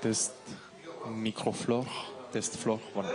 test microflore, test flore, voilà.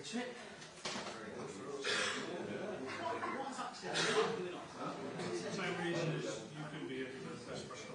Same reason as you could be here for the first person.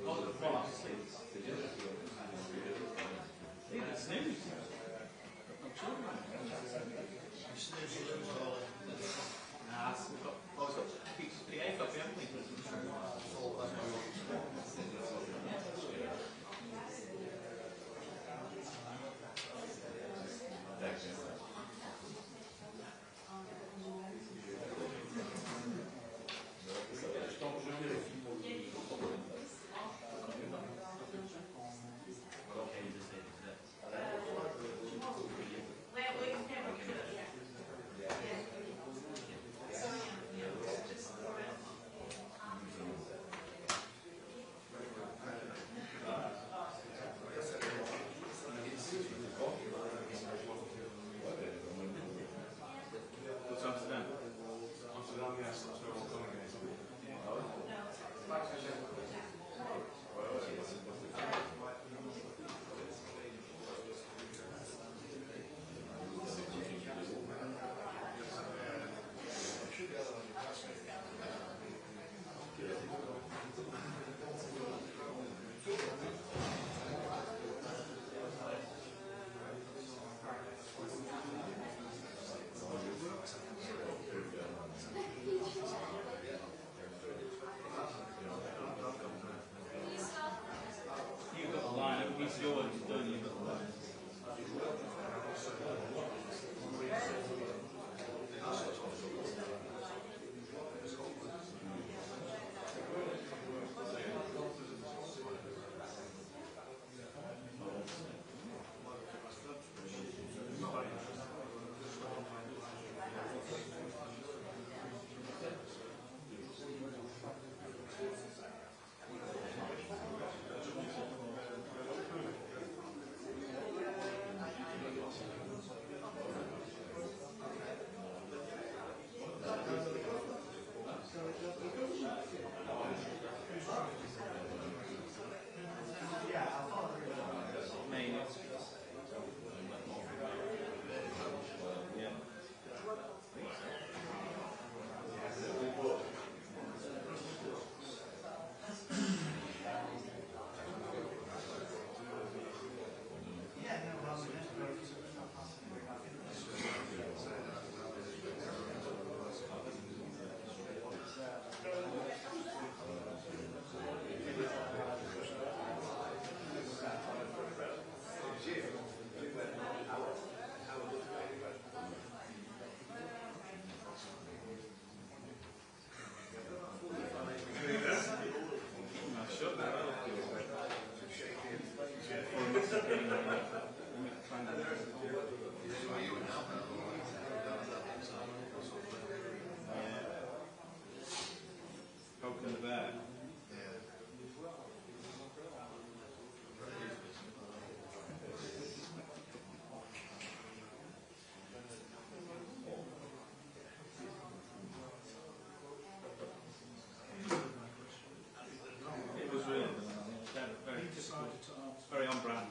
Very on brand.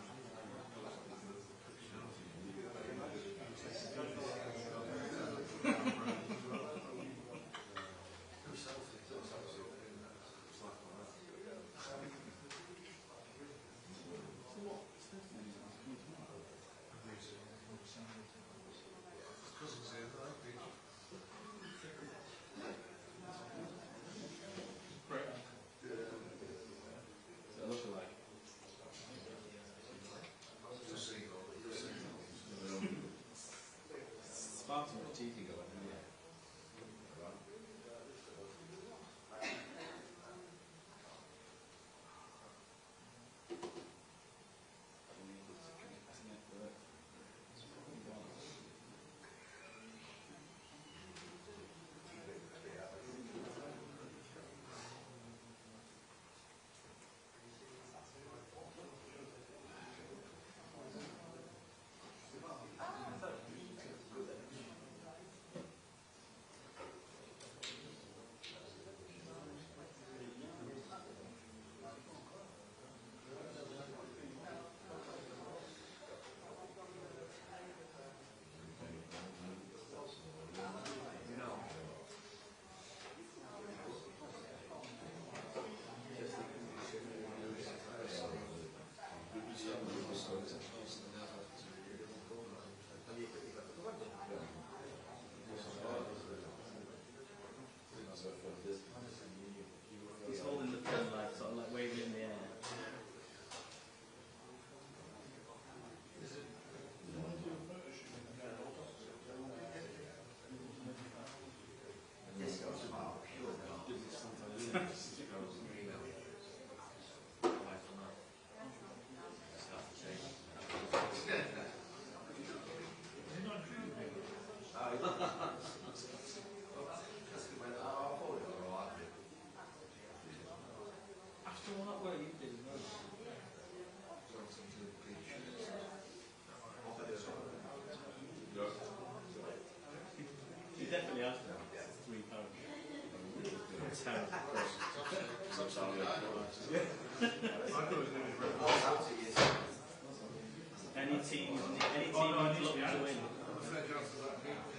any team Oh, no, you'd I look need to be to out. win. I'm afraid the answer to that I don't want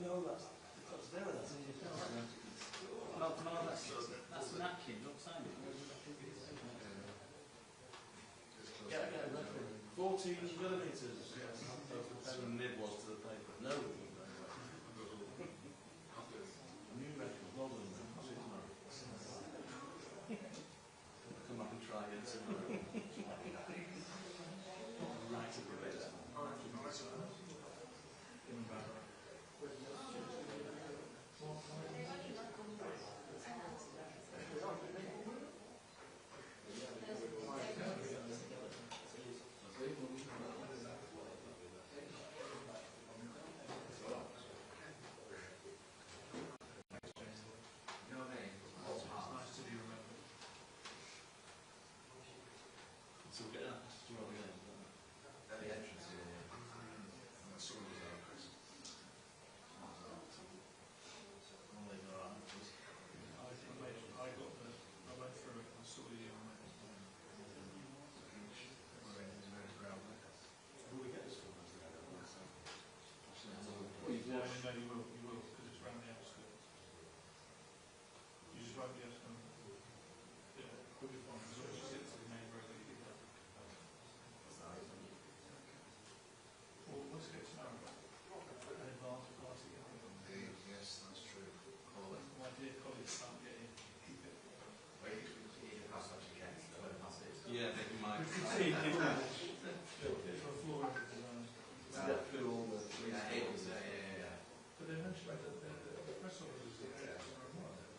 No, that's napkin, look, Simon. 14 millimetres. That's the nib was to the paper. No. New record. Well done. Come back and try again tomorrow. Right at the bit. So we're getting that to roll again. At the entrance, yeah. And the sun was out, Chris. I'll leave it alright. I went through it, I saw you on it. Will we get this one? Yeah, no, you will, because it's around the outskirts. You just won't be able to put your phone, as long as you sit to the main road that you get. Well, let's get to know an advanced party. Indeed, yes, that's true. Call it. My dear colleagues can't get in. Keep it. Yeah, they might. It's a floor of the Get through all the But they mentioned that the press office is there tomorrow morning.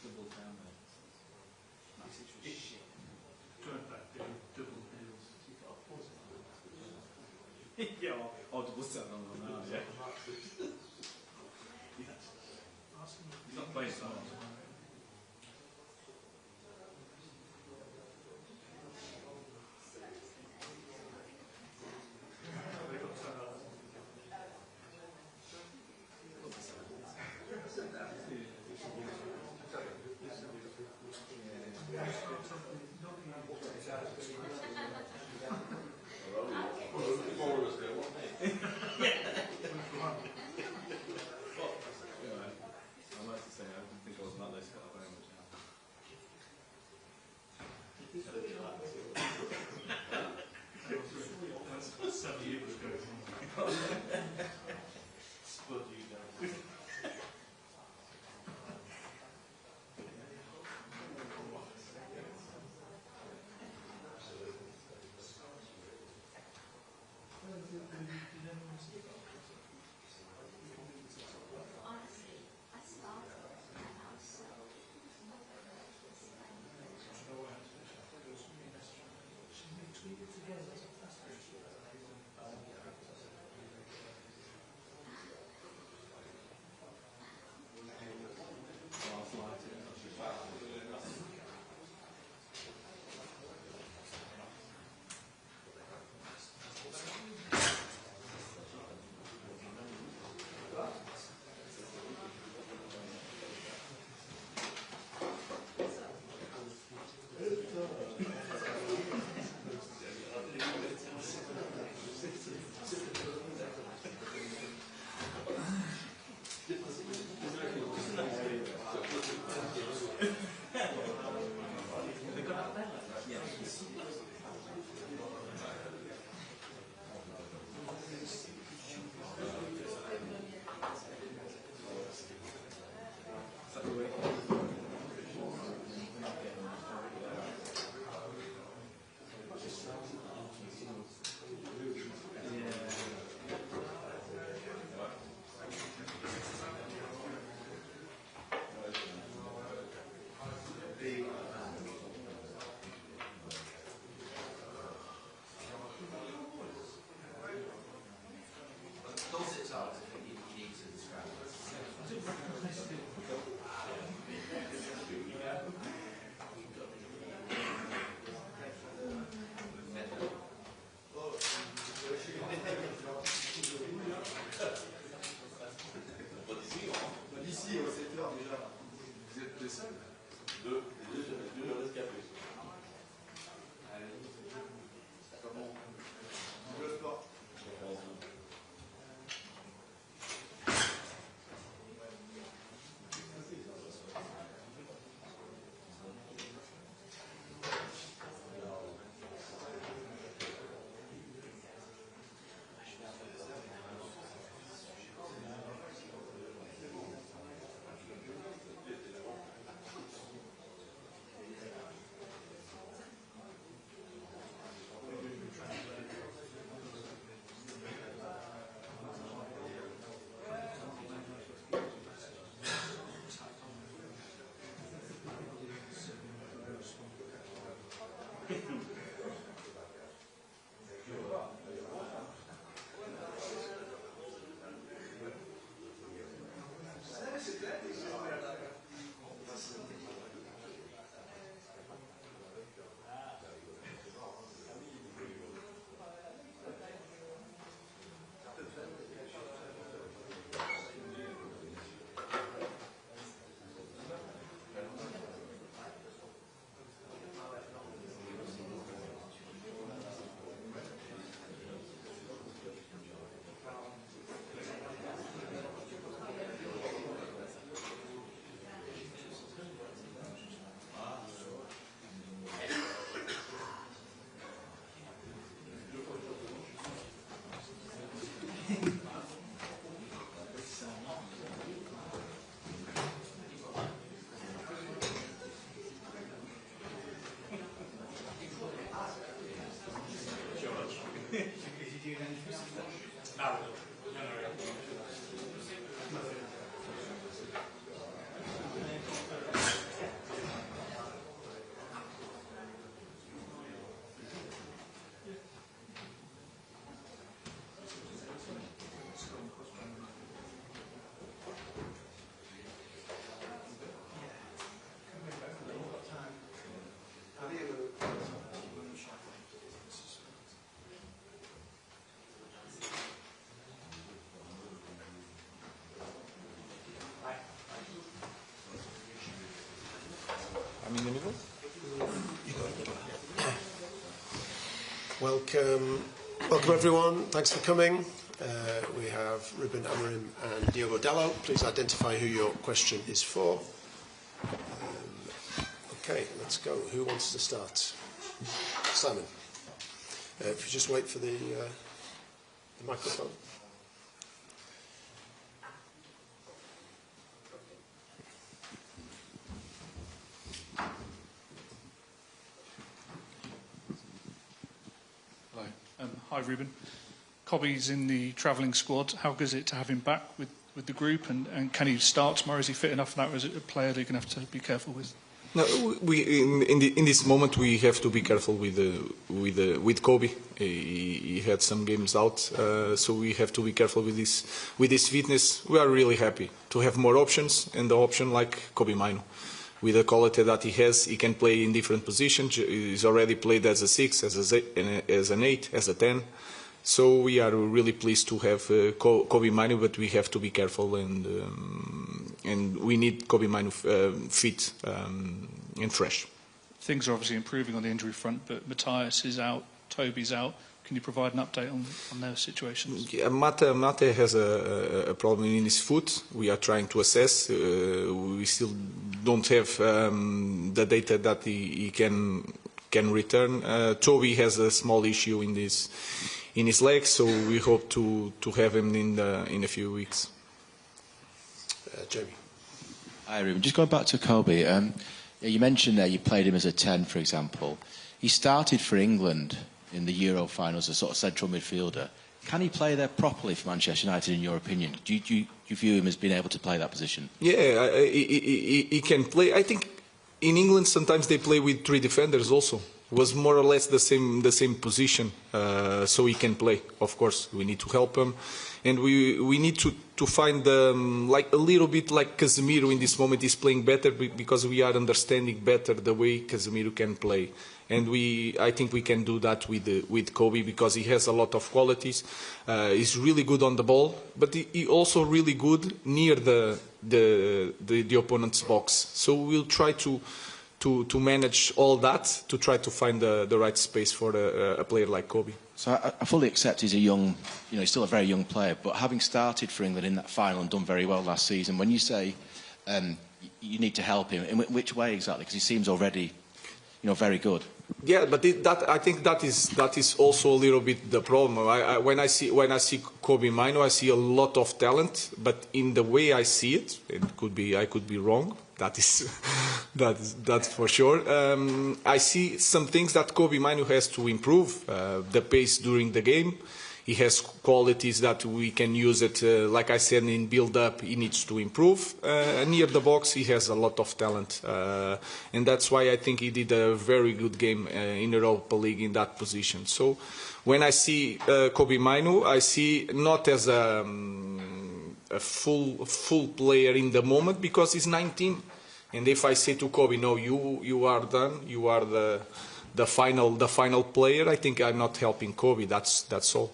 Double down there. Shit. Turn back, double heels. Yeah, I'll double down on that now, yeah. Ask them if He's not playing smart. they got set up. I like to say I didn't think I'm in the middle. Welcome everyone. Thanks for coming. We have Ruben, Amorim and Diogo Dallo. Please identify who your question is for. Okay, let's go. Who wants to start? Simon. If you just wait for the microphone. Hi, Ruben. Cobby's in the travelling squad. How good is it to have him back with the group? And can he start tomorrow? Is he fit enough for that, or is it a player that you're going to have to be careful with? No, in this moment we have to be careful with Kobe. He had some games out, so we have to be careful with this fitness. We are really happy to have more options, and the option like Kobe Maino. With the quality that he has, he can play in different positions. He's already played as a 6, as an 8, as a 10. So we are really pleased to have Kobe Maino, but we have to be careful, and we need Kobe Maino fit and fresh. Things are obviously improving on the injury front, but Matthias is out, Toby's out. Can you provide an update on their situations? Yeah, Mate has a problem in his foot. We are trying to assess. We still don't have the data that he can return. Toby has a small issue in his leg, so we hope to have him in a few weeks. Jamie. Hi, Ruben. Just going back to Kobe. You mentioned there you played him as a 10, for example. He started for England in the Euro finals as a sort of central midfielder. Can he play there properly for Manchester United, in your opinion? Do you view him as being able to play that position? Yeah, he can play. I think in England sometimes they play with 3 defenders also. It was more or less the same position, so he can play. Of course, we need to help him, and we need to find like a little bit like Casemiro in this moment is playing better because we are understanding better the way Casemiro can play, and I think we can do that with Kobe because he has a lot of qualities. He's really good on the ball, but he also really good near the opponent's box. So we'll try to manage all that to try to find the right space for a player like Kobe. So I fully accept he's a young, he's still a very young player, but having started for England in that final and done very well last season, when you say you need to help him, in which way exactly? Because he seems already, very good. Yeah, but I think that is also a little bit the problem. When I see Kobe Maino, I see a lot of talent, but in the way I see it, I could be wrong. That's for sure. I see some things that Kobe Maino has to improve. The pace during the game. He has qualities that we can use it. Like I said, in build-up, he needs to improve. Near the box, he has a lot of talent. And that's why I think he did a very good game in Europa League in that position. So when I see Kobe Maino, I see not as a full player in the moment because he's 19. And if I say to Kobe, no, you are done, you are the final player, I think I'm not helping Kobe. That's all.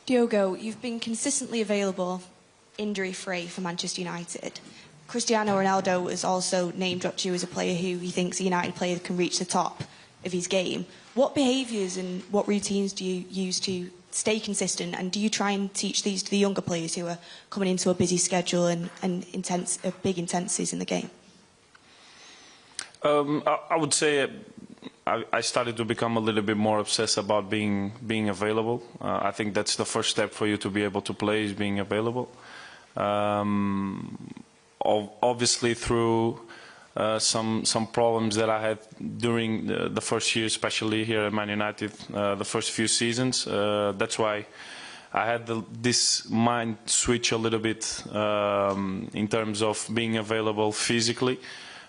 Diogo, you've been consistently available, injury-free for Manchester United. Cristiano Ronaldo has also name-dropped you as a player who he thinks a United player can reach the top of his game. What behaviours and what routines do you use to stay consistent, and do you try and teach these to the younger players who are coming into a busy schedule and big intensities in the game? I would say I started to become a little bit more obsessed about being available. I think that's the first step for you to be able to play, is being available. Obviously through some problems that I had during the first year, especially here at Man United, the first few seasons. That's why I had this mind switch a little bit in terms of being available physically.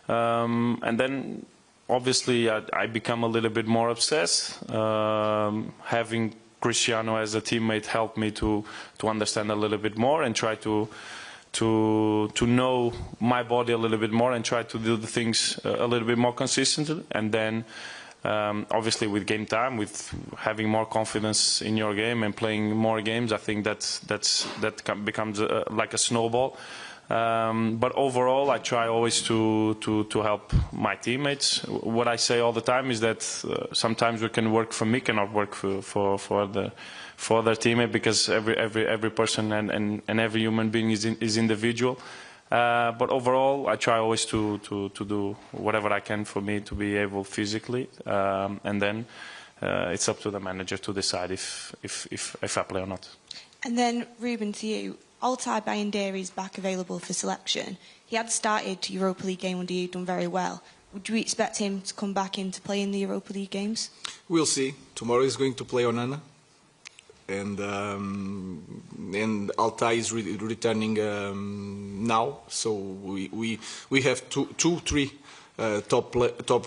And then obviously I become a little bit more obsessed. Having Cristiano as a teammate helped me to understand a little bit more and try to know my body a little bit more and try to do the things a little bit more consistently. And then obviously with game time, with having more confidence in your game and playing more games, I think that becomes like a snowball. But overall, I try always to help my teammates. What I say all the time is that sometimes what can work for me cannot work for other teammate, because every person and every human being is individual. But overall, I try always to do whatever I can for me to be able physically, and then it's up to the manager to decide if I play or not. And then Ruben, to you. Altay Bayindiri is back available for selection. He had started Europa League game under you, done very well. Would you expect him to come back in to play in the Europa League games? We'll see. Tomorrow he's going to play Onana, and Altay is returning now. So we have three top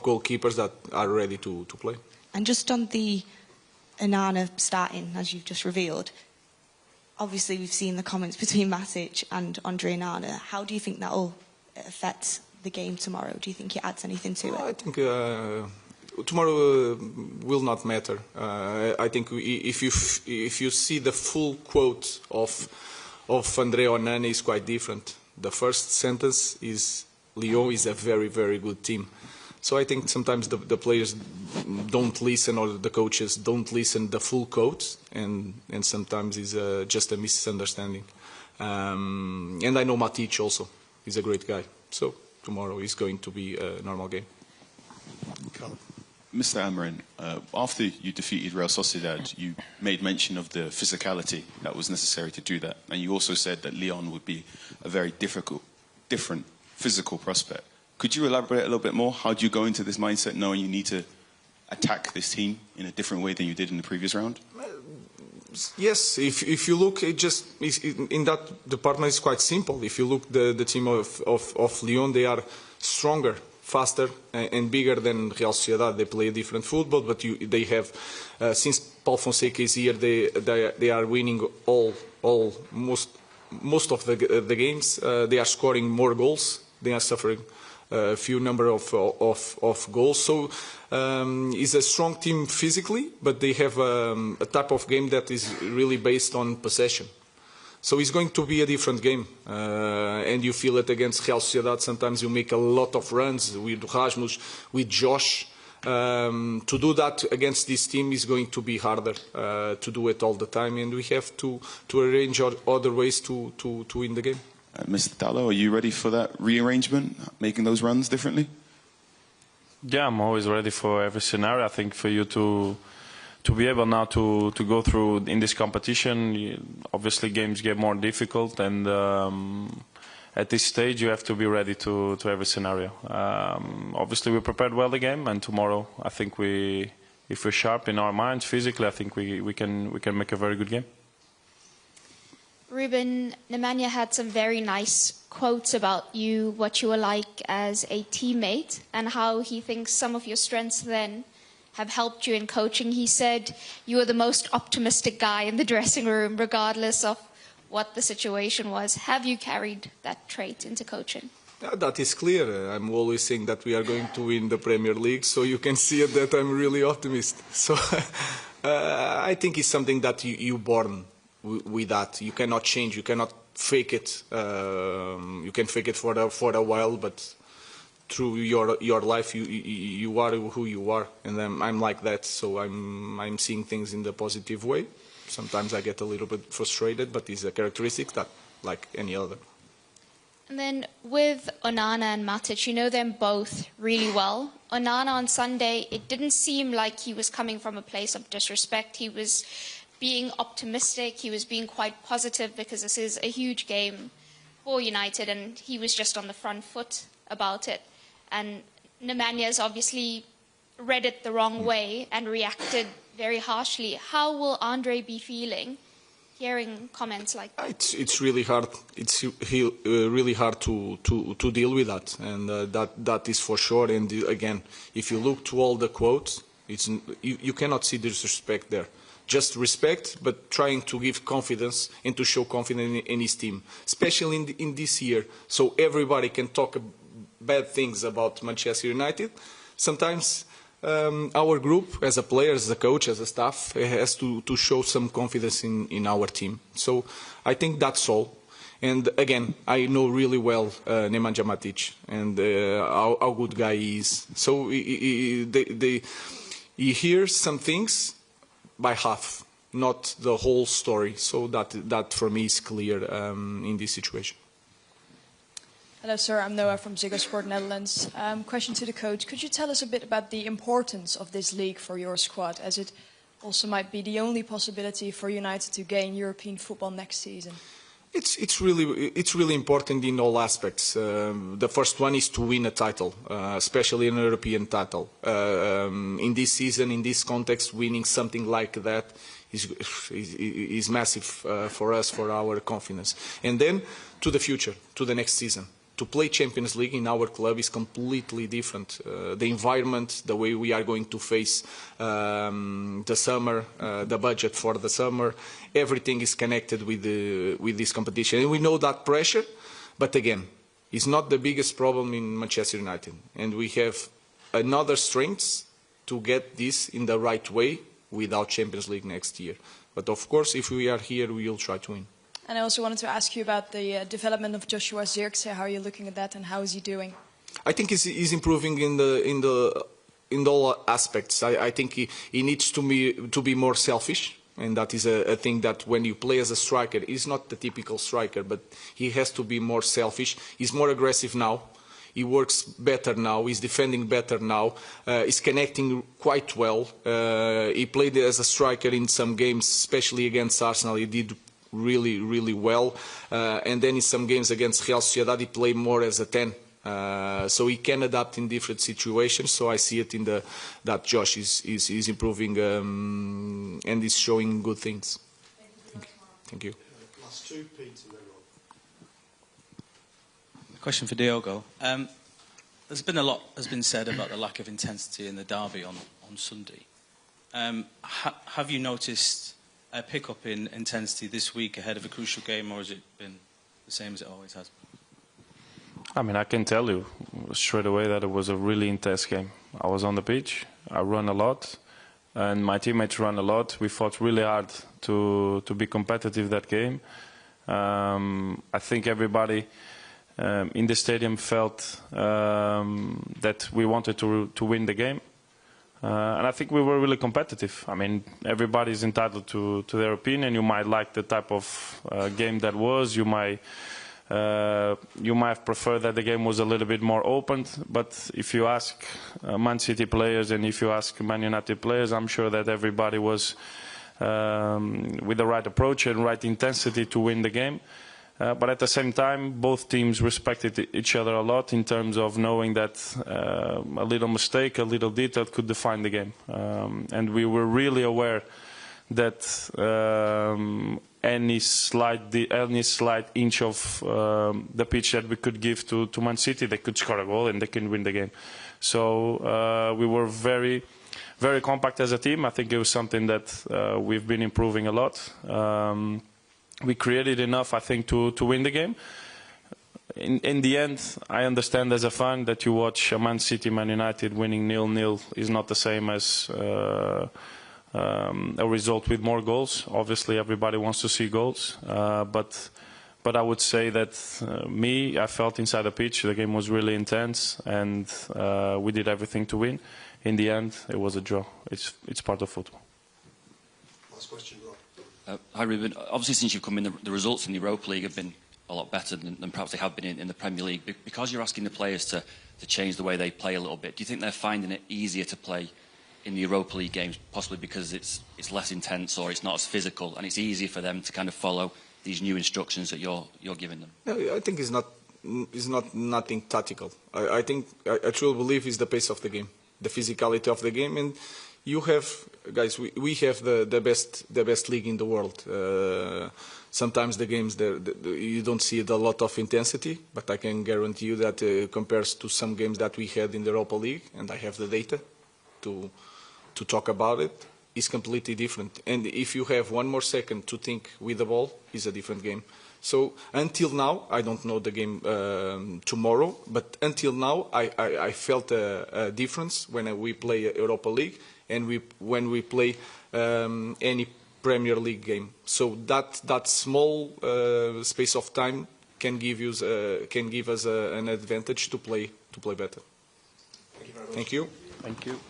goalkeepers that are ready to play. And just on the Onana starting, as you've just revealed. Obviously, we've seen the comments between Matic and Andre Onana. How do you think that will affect the game tomorrow? Do you think it adds anything to it? I think tomorrow will not matter. I think if you see the full quote of Andre Onana, is quite different. The first sentence is Lyon is a very, very good team. So I think sometimes the players don't listen, or the coaches don't listen the full quote, and sometimes it's just a misunderstanding. And I know Matic also. He's a great guy. So tomorrow is going to be a normal game. Mr. Amorim, after you defeated Real Sociedad, you made mention of the physicality that was necessary to do that. And you also said that Lyon would be a very different physical prospect. Could you elaborate a little bit more? How do you go into this mindset knowing you need to attack this team in a different way than you did in the previous round? Yes, if you look, in that department it's quite simple. If you look the team of Lyon, they are stronger, faster and bigger than Real Sociedad. They play different football, but they have, since Paulo Fonseca is here, they are winning most of the games. They are scoring more goals. They are suffering a few number of goals. So it's a strong team physically, but they have a type of game that is really based on possession. So it's going to be a different game. And you feel it against Real Sociedad. Sometimes you make a lot of runs with Rasmus, with Josh. To do that against this team is going to be harder to do it all the time. And we have to arrange other ways to win the game. Mr. Dallo, are you ready for that rearrangement, making those runs differently? Yeah, I'm always ready for every scenario. I think for you to be able now to go through in this competition, obviously games get more difficult, and at this stage you have to be ready to every scenario. Obviously we prepared well the game, and tomorrow I think if we're sharp in our minds physically, I think we can make a very good game. Ruben, Nemanja had some very nice quotes about you, what you were like as a teammate, and how he thinks some of your strengths then have helped you in coaching. He said you were the most optimistic guy in the dressing room, regardless of what the situation was. Have you carried that trait into coaching? That is clear. I'm always saying that we are going to win the Premier League, so you can see it that I'm really optimistic. So I think it's something that you're born with that. You cannot change, you cannot fake it. You can fake it for a while, but through your life you are who you are, and I'm like that. So I'm seeing things in the positive way. Sometimes I get a little bit frustrated, but it's a characteristic that like any other. And then with Onana and Matic, you know them both really well. Onana on Sunday, it didn't seem like he was coming from a place of disrespect. He was being optimistic, he was being quite positive, because this is a huge game for United, and he was just on the front foot about it. and Nemanya's obviously read it the wrong way and reacted very harshly. How will Andre be feeling hearing comments like that? It's really hard. It's really hard to deal with that, and that is for sure. And again, if you look to all the quotes, you cannot see disrespect there. Just respect, but trying to give confidence and to show confidence in his team, especially in this year, so everybody can talk bad things about Manchester United. Sometimes our group, as a player, as a coach, as a staff, has to show some confidence in our team. So I think that's all. And again, I know really well Nemanja Matic and how good guy he is. So he hears some things by half, not the whole story. So that for me is clear in this situation. Hello, sir. I'm Noah from Ziggo Sport Netherlands. Question to the coach. Could you tell us a bit about the importance of this league for your squad, as it also might be the only possibility for United to gain European football next season? It's really important in all aspects. The first one is to win a title, especially an European title. In this season, in this context, winning something like that is massive for us, for our confidence. And then to the future, to the next season. To play Champions League in our club is completely different. The environment, the way we are going to face the summer, the budget for the summer, everything is connected with this competition. And we know that pressure, but again, it's not the biggest problem in Manchester United. And we have another strengths to get this in the right way without Champions League next year. But of course, if we are here, we will try to win. And I also wanted to ask you about the development of Joshua Zirkzee. How are you looking at that, and how is he doing? I think he's improving in all aspects. I think he needs to be more selfish, and that is a thing that when you play as a striker, he's not the typical striker, but he has to be more selfish. He's more aggressive now. He works better now. He's defending better now. He's connecting quite well. He played as a striker in some games, especially against Arsenal. He did really well, and then in some games against Real Sociedad he played more as a 10, so he can adapt in different situations. So I see it in that Josh is improving and is showing good things. Thank you. Last two, Pete, and then Rob. Question for Diogo. There's been a lot has been said about the lack of intensity in the derby on Sunday. Have you noticed a pick-up in intensity this week ahead of a crucial game, or has it been the same as it always has been? I mean, I can tell you straight away that it was a really intense game. I was on the pitch, I ran a lot, and my teammates ran a lot. We fought really hard to be competitive that game. I think everybody in the stadium felt that we wanted to win the game. And I think we were really competitive. I mean, everybody's entitled to their opinion. You might like the type of game that was. You might prefer that the game was a little bit more open. But if you ask Man City players and if you ask Man United players, I'm sure that everybody was with the right approach and right intensity to win the game. But at the same time, both teams respected each other a lot in terms of knowing that a little mistake, a little detail could define the game. And we were really aware that any slight inch of the pitch that we could give to Man City, they could score a goal and they can win the game. So we were very compact as a team. I think it was something that we've been improving a lot. We created enough, I think, to win the game. In the end, I understand as a fan that you watch a Man City, Man United winning 0-0 is not the same as a result with more goals. Obviously, everybody wants to see goals, but I would say that I felt inside the pitch the game was really intense, and we did everything to win. In the end, it was a draw. It's part of football. Last question, Rob. Hi, Ruben. Obviously, since you've come in, the results in the Europa League have been a lot better than perhaps they have been in the Premier League. Because you're asking the players to change the way they play a little bit, do you think they're finding it easier to play in the Europa League games, possibly because it's less intense or it's not as physical, and it's easier for them to kind of follow these new instructions that you're giving them? No, I think it's not nothing tactical. I think I truly believe is the pace of the game, the physicality of the game, and you have guys. We have the best league in the world. Sometimes the games you don't see a lot of intensity, but I can guarantee you that compares to some games that we had in the Europa League, and I have the data to talk about it, is completely different. And if you have one more second to think with the ball, it's a different game. So until now, I don't know the game tomorrow, but until now, I felt a difference when we play Europa League and when we play any Premier League game. So that small space of time can give us an advantage to play better. Thank you very much. Thank you. Thank you.